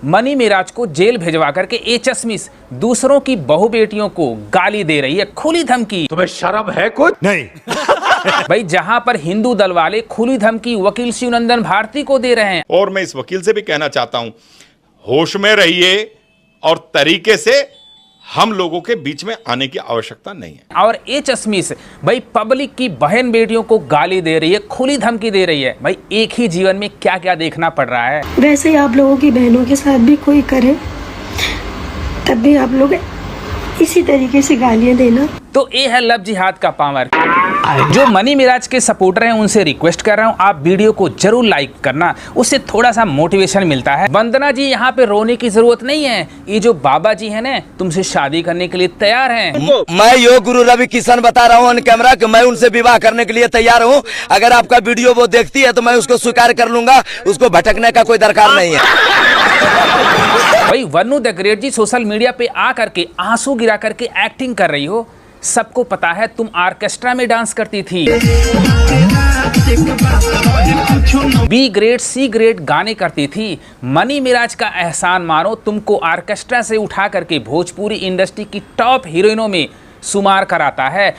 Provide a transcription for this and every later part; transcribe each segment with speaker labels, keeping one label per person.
Speaker 1: Money Miraj को jail भेजवा करके ये चश्मिश दूसरों की बहू बेटियों को गाली दे रही है, खुली धमकी।
Speaker 2: तुम्हें शर्म है कुछ? नहीं।
Speaker 1: भाई जहां पर हिंदू दल वाले खुली धमकी वकील शिवनंदन भारती को दे रहे हैं।
Speaker 3: और मैं इस वकील से भी कहना चाहता हूं, होश में रहिए और तरीके से हम लोगों के बीच में आने की आवश्यकता नहीं है।
Speaker 1: और ये चश्मिश भाई पब्लिक की बहन बेटियों को गाली दे रही है, खुली धमकी दे रही है। भाई एक ही जीवन में क्या क्या देखना पड़ रहा है।
Speaker 3: वैसे ही आप लोगों की बहनों के साथ भी कोई करे, तब भी आप लोग इसी तरीके से गालियां देना।
Speaker 1: तो ये है लव जिहाद का पावर। जो मनी मिराज के सपोर्टर हैं उनसे रिक्वेस्ट कर रहा हूं, आप वीडियो को जरूर लाइक करना, उससे थोड़ा सा मोटिवेशन मिलता है। वंदना जी यहाँ पे रोने की जरूरत नहीं है, ये जो बाबा जी है ना तुमसे शादी करने के लिए तैयार हैं।
Speaker 4: मैं योग गुरु रवि किशन बता रहा हूँ ऑन कैमरा कि मैं उनसे विवाह करने के लिए तैयार हूँ। अगर आपका वीडियो वो देखती है तो मैं उसको स्वीकार कर लूंगा, उसको भटकने का कोई दरकार नहीं है।
Speaker 1: भाई Vanu the great ji social media पे आ करके आंसू गिरा करके एक्टिंग कर रही हो। सबको पता है तुम ऑर्केस्ट्रा में डांस करती थी, बी ग्रेड सी ग्रेड गाने करती थी। मनी मिराज का एहसान मानो, तुमको ऑर्केस्ट्रा से उठा करके भोजपुरी इंडस्ट्री की टॉप हीरोइनों में शुमार कराता है।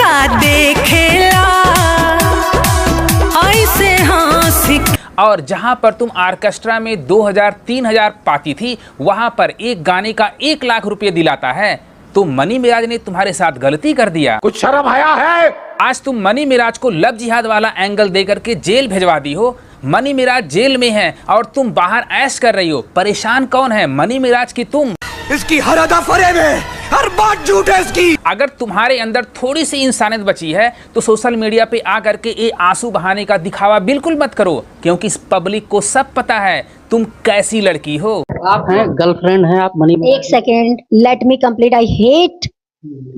Speaker 1: और जहां पर तुम ऑर्केस्ट्रा में 2000-3000 पाती थी, वहां पर एक गाने का 1 लाख रुपए दिलाता है। तो मनी मिराज ने तुम्हारे साथ गलती कर दिया।
Speaker 2: कुछ शर्म आया है?
Speaker 1: आज तुम मनी मिराज को लव जिहाद वाला एंगल दे करके जेल भेजवा दी हो। मनी मिराज जेल में है और तुम बाहर ऐश कर रही हो। परेशान कौन है? मनी मिराज की तुम।
Speaker 4: इसकी हर अदा फरेब है, हर बात झूठ है इसकी।
Speaker 1: अगर तुम्हारे अंदर थोड़ी सी इंसानियत बची है तो सोशल मीडिया पे आ करके ये आंसू बहाने का दिखावा बिल्कुल मत करो, क्योंकि इस पब्लिक को सब पता है तुम कैसी लड़की हो।
Speaker 5: आप हैं गर्लफ्रेंड हैं आप मनी।
Speaker 6: एक second, let me complete. I hate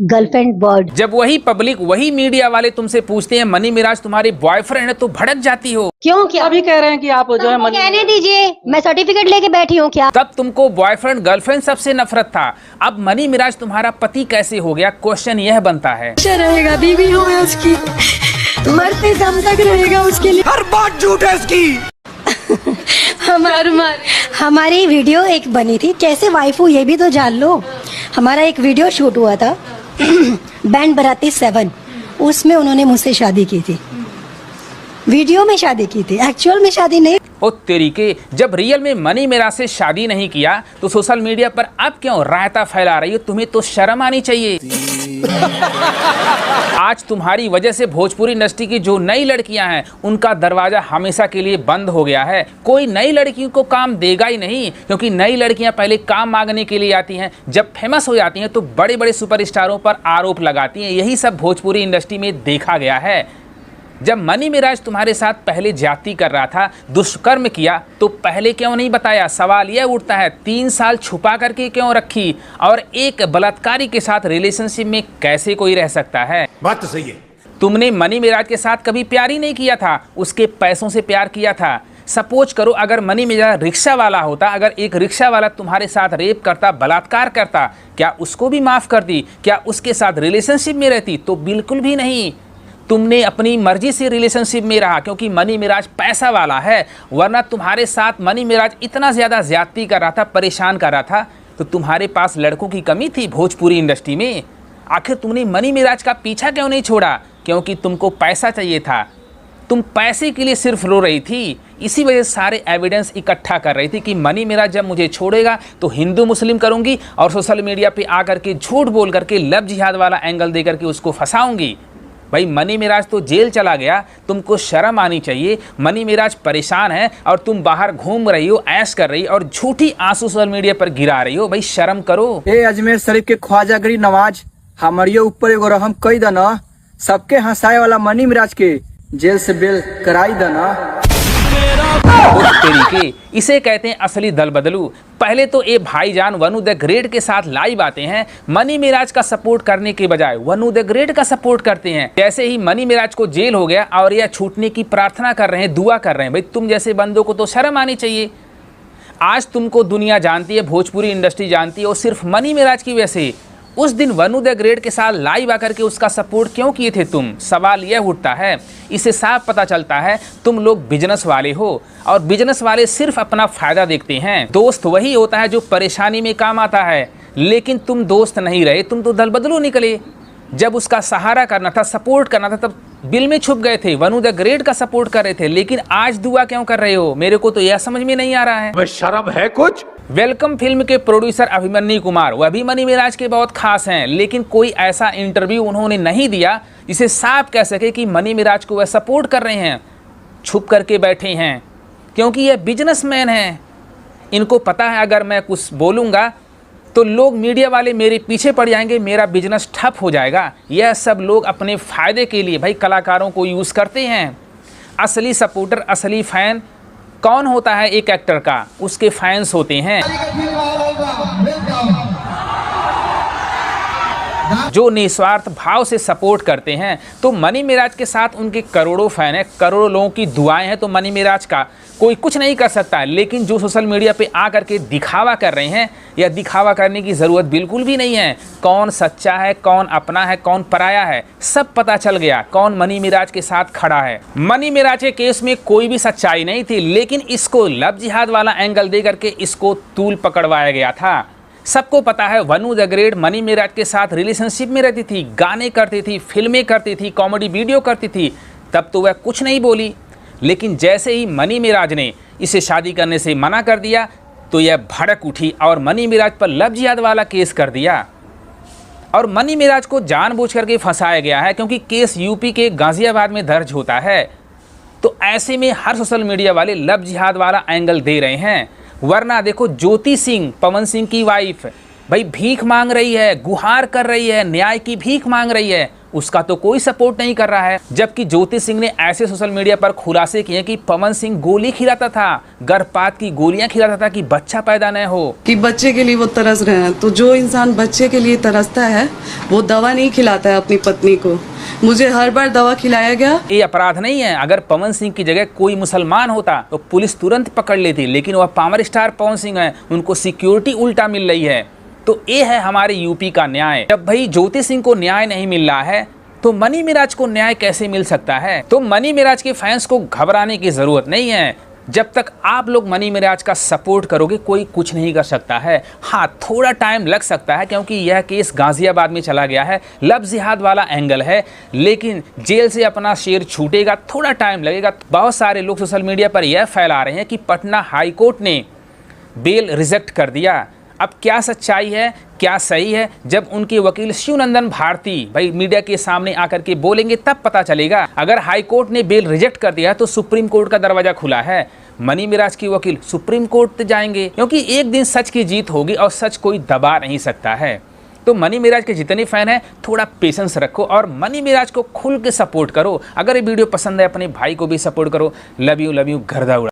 Speaker 6: girlfriend word.
Speaker 1: जब वही पब्लिक वही मीडिया वाले तुमसे पूछते हैं मनी मिराज तुम्हारे बॉयफ्रेंड है तो भड़क जाती हो।
Speaker 6: क्यों? क्या
Speaker 5: अभी कह रहे हैं कि आप जो है मनी।
Speaker 6: कहने दीजिए, मैं सर्टिफिकेट लेके बैठी हूँ क्या?
Speaker 1: तब तुमको बॉयफ्रेंड गर्लफ्रेंड सबसे नफरत था, अब मनी मिराज तुम्हारा पति कैसे हो गया? क्वेश्चन यह बनता है।
Speaker 6: रहेगा बीवी हो उसकी, मरते दम तक रहेगा उसके लिए।
Speaker 4: हर बात झूठ है इसकी।
Speaker 6: हमारी वीडियो एक बनी थी, कैसे वाइफ हूँ ये भी तो जान लो। हमारा एक वीडियो शूट हुआ था बैंड बराती 7, उसमें उन्होंने मुझसे शादी की थी। वीडियो में शादी की थी, एक्चुअल में शादी नहीं।
Speaker 1: ओ तेरी के, जब रियल में मनी मिराज से शादी नहीं किया तो सोशल मीडिया पर अब क्यों रायता फैला रही हो? तुम्हें तो शर्म आनी चाहिए। आज तुम्हारी वजह से भोजपुरी इंडस्ट्री की जो नई लड़कियां हैं उनका दरवाजा हमेशा के लिए बंद हो गया है। कोई नई लड़कियों को काम देगा ही नहीं, क्योंकि नई लड़कियां पहले काम मांगने के लिए आती हैं, जब फेमस हो जाती हैं तो बड़े बड़े सुपरस्टारों पर आरोप लगाती हैं। यही सब भोजपुरी इंडस्ट्री में देखा गया है। जब मनी मिराज तुम्हारे साथ पहले ज्यादती कर रहा था, दुष्कर्म किया, तो पहले क्यों नहीं बताया? सवाल यह उठता है 3 साल छुपा करके क्यों रखी? और एक बलात्कारी के साथ रिलेशनशिप में कैसे कोई रह सकता है?
Speaker 2: बात तो सही है।
Speaker 1: तुमने मनी मिराज के साथ कभी प्यार ही नहीं किया था, उसके पैसों से प्यार किया था। सपोज करो अगर मनी मिराज रिक्शा वाला होता, अगर एक रिक्शा वाला तुम्हारे साथ रेप करता, बलात्कार करता, क्या उसको भी माफ कर दी? क्या उसके साथ रिलेशनशिप में रहती? तो बिल्कुल भी नहीं। तुमने अपनी मर्जी से रिलेशनशिप में रहा क्योंकि मनी मिराज पैसा वाला है, वरना तुम्हारे साथ मनी मिराज इतना ज़्यादा ज्यादती कर रहा था, परेशान कर रहा था, तो तुम्हारे पास लड़कों की कमी थी भोजपुरी इंडस्ट्री में? आखिर तुमने मनी मिराज का पीछा क्यों नहीं छोड़ा? क्योंकि तुमको पैसा चाहिए था, तुम पैसे के लिए सिर्फ रो रही थी। इसी वजह से सारे एविडेंस इकट्ठा कर रही थी कि मनी मिराज जब मुझे छोड़ेगा तो हिंदू मुस्लिम करूंगी और सोशल मीडिया पे आकर के झूठ बोल करके लव जिहाद वाला एंगल दे करके उसको फंसाऊंगी। भाई मनी मिराज तो जेल चला गया, तुमको शर्म आनी चाहिए। मनी मिराज परेशान है और तुम बाहर घूम रही हो, ऐश कर रही हो और झूठी आंसू सोशल मीडिया पर गिरा रही हो। भाई शर्म करो।
Speaker 7: ए अजमेर शरीफ के ख्वाजागरी नवाज, हमारियो ऊपर एगो रहम कई दना, सबके हंसाए वाला मनी मिराज के जेल से बेल कराई दना।
Speaker 1: तरीके इसे कहते हैं असली दल बदलू। पहले तो ये भाईजान वनु द ग्रेट के साथ लाइव आते हैं, मनी मिराज का सपोर्ट करने के बजाय वनु द ग्रेट का सपोर्ट करते हैं। जैसे ही मनी मिराज को जेल हो गया और यह छूटने की प्रार्थना कर रहे हैं, दुआ कर रहे हैं। भाई तुम जैसे बंदों को तो शर्म आनी चाहिए। आज तुमको दुनिया जानती है, भोजपुरी इंडस्ट्री जानती है और सिर्फ मनी मिराज की वजह से। उस दिन वनु द ग्रेट के साथ लाइव आकर के उसका सपोर्ट क्यों किए थे तुम? सवाल यह उठता है। इससे साफ पता चलता है तुम लोग बिजनेस वाले हो और बिजनेस वाले सिर्फ अपना फायदा देखते हैं। दोस्त वही होता है जो परेशानी में काम आता है, लेकिन तुम दोस्त नहीं रहे, तुम तो दल बदलू निकले। जब उसका सहारा करना था, सपोर्ट करना था, तब बिल में छुप गए थे, वनु द ग्रेट का सपोर्ट कर रहे थे। लेकिन आज दुआ क्यों कर रहे हो? मेरे को तो यह समझ में नहीं आ रहा है।
Speaker 2: शर्म है कुछ?
Speaker 1: वेलकम फिल्म के प्रोड्यूसर अभिमन्यु कुमार वह भी मनी मिराज के बहुत खास हैं, लेकिन कोई ऐसा इंटरव्यू उन्होंने नहीं दिया जिसे साफ कह सके कि मनी मिराज को वह सपोर्ट कर रहे हैं। छुप करके बैठे हैं क्योंकि यह बिजनेसमैन हैं। इनको पता है अगर मैं कुछ बोलूँगा तो लोग, मीडिया वाले मेरे पीछे पड़ जाएंगे, मेरा बिजनेस ठप हो जाएगा। यह सब लोग अपने फ़ायदे के लिए भाई कलाकारों को यूज़ करते हैं। असली सपोर्टर, असली फ़ैन कौन होता है? एक एक्टर का उसके फैंस होते हैं जो निस्वार्थ भाव से सपोर्ट करते हैं। तो मनी मिराज के साथ उनके करोड़ों फैन हैं, करोड़ों लोगों की दुआएं हैं। तो मनी मिराज का कोई कुछ नहीं कर सकता है। लेकिन जो सोशल मीडिया पे आकर के दिखावा कर रहे हैं, या दिखावा करने की ज़रूरत बिल्कुल भी नहीं है। कौन सच्चा है, कौन अपना है, कौन पराया है, सब पता चल गया। कौन मनी मिराज के साथ खड़ा है। मनी मिराज के केस में कोई भी सच्चाई नहीं थी, लेकिन इसको लव जिहाद वाला एंगल दे करके इसको तूल पकड़वाया गया था। सबको पता है वनु द ग्रेट मनी मिराज के साथ रिलेशनशिप में रहती थी, गाने करती थी, फिल्में करती थी, कॉमेडी वीडियो करती थी। तब तो वह कुछ नहीं बोली, लेकिन जैसे ही मनी मिराज ने इसे शादी करने से मना कर दिया तो यह भड़क उठी और मनी मिराज पर लव जिहाद वाला केस कर दिया। और मनी मिराज को जानबूझ करके फंसाया गया है, क्योंकि केस यूपी के गाजियाबाद में दर्ज होता है। तो ऐसे में हर सोशल मीडिया वाले लव जिहाद वाला एंगल दे रहे हैं। वरना देखो, ज्योति सिंह, पवन सिंह की वाइफ, भाई भीख मांग रही है, गुहार कर रही है, न्याय की भीख मांग रही है, उसका तो कोई सपोर्ट नहीं कर रहा है। जबकि ज्योति सिंह ने ऐसे सोशल मीडिया पर खुलासे किए कि पवन सिंह गोली खिलाता था, गर्भपात की गोलियां खिलाता था कि बच्चा पैदा न हो,
Speaker 8: कि बच्चे के लिए वो तरस रहे हैं। तो जो इंसान बच्चे के लिए तरसता है वो दवा नहीं खिलाता है अपनी पत्नी को। मुझे हर बार दवा खिलाया गया।
Speaker 1: ये अपराध नहीं है। अगर पवन सिंह की जगह कोई मुसलमान होता तो पुलिस तुरंत पकड़ लेती, लेकिन वह पावर स्टार पवन सिंह है, उनको सिक्योरिटी उल्टा मिल रही है। तो ये है हमारे यूपी का न्याय। जब भाई ज्योति सिंह को न्याय नहीं मिल रहा है तो मनी मिराज को न्याय कैसे मिल सकता है? तो मनी मिराज के फैंस को घबराने की जरूरत नहीं है। जब तक आप लोग मनी मिराज का सपोर्ट करोगे कोई कुछ नहीं कर सकता है। हाँ, थोड़ा टाइम लग सकता है क्योंकि यह केस गाजियाबाद में चला गया है, लव जिहाद वाला एंगल है, लेकिन जेल से अपना शेर छूटेगा, थोड़ा टाइम लगेगा। बहुत सारे लोग सोशल मीडिया पर यह फैला रहे हैं कि पटना हाई कोर्ट ने बेल रिजेक्ट कर दिया। अब क्या सच्चाई है, क्या सही है, जब उनके वकील शिवनंदन भारती भाई मीडिया के सामने आकर के बोलेंगे तब पता चलेगा। अगर हाई कोर्ट ने बेल रिजेक्ट कर दिया तो सुप्रीम कोर्ट का दरवाजा खुला है। मनी मिराज के वकील सुप्रीम कोर्ट जाएंगे, क्योंकि एक दिन सच की जीत होगी और सच कोई दबा नहीं सकता है। तो मनी मिराज के जितने फैन हैं थोड़ा पेशेंस रखो और मनी मिराज को खुल के सपोर्ट करो। अगर ये वीडियो पसंद है अपने भाई को भी सपोर्ट करो। लव यू गर्दा उड़ा।